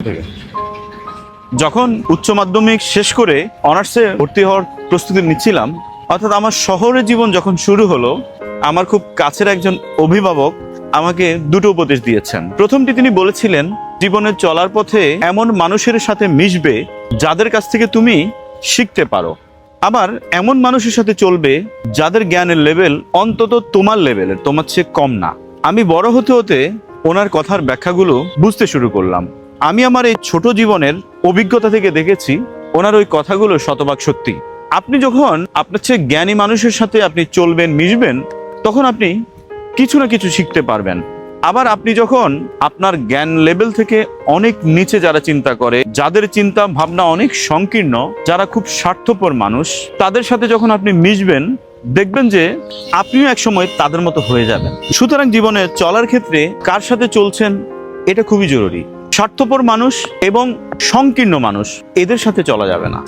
থেকে। যখন উচ্চ মাধ্যমিক শেষ করে অনার্সে ভর্তি হওয়ার প্রস্তুতি নিচ্ছিলাম, অর্থাৎ আমার শহরে জীবন যখন শুরু হলো, আমার খুব কাছের একজন অভিভাবক আমাকে দুটো উপদেশ দিয়েছেন। প্রথমটি তিনি বলেছিলেন, জীবনে চলার পথে এমন মানুষের সাথে মিশবে যাদের কাছ থেকে তুমি শিখতে পারো, আবার এমন মানুষের সাথে চলবে যাদের জ্ঞানের লেভেল অন্তত তোমার লেভেলের, তোমার চেয়ে কম না। আমি বড় হতে হতে ওনার কথার ব্যাখ্যাগুলো বুঝতে শুরু করলাম। আমি আমার এই ছোট জীবনের অভিজ্ঞতা থেকে দেখেছি ওনার ওই কথাগুলো শতভাগ সত্যি। আপনি যখন আপনার চেয়ে জ্ঞানী মানুষের সাথে আপনি চলবেন, মিশবেন, তখন আপনি কিছু না কিছু শিখতে পারবেন। আবার আপনি যখন আপনার জ্ঞান লেভেল থেকে অনেক নিচে যারা চিন্তা করে, যাদের চিন্তা ভাবনা অনেক সংকীর্ণ, যারা খুব স্বার্থপর মানুষ, তাদের সাথে যখন আপনি মিশবেন, দেখবেন যে আপনিও একসময় তাদের মতো হয়ে যাবেন। সুতরাং জীবনে চলার ক্ষেত্রে কার সাথে চলছেন এটা খুবই জরুরি। স্বার্থপর মানুষ এবং সংকীর্ণ মানুষ, এদের সাথে চলা যাবে না।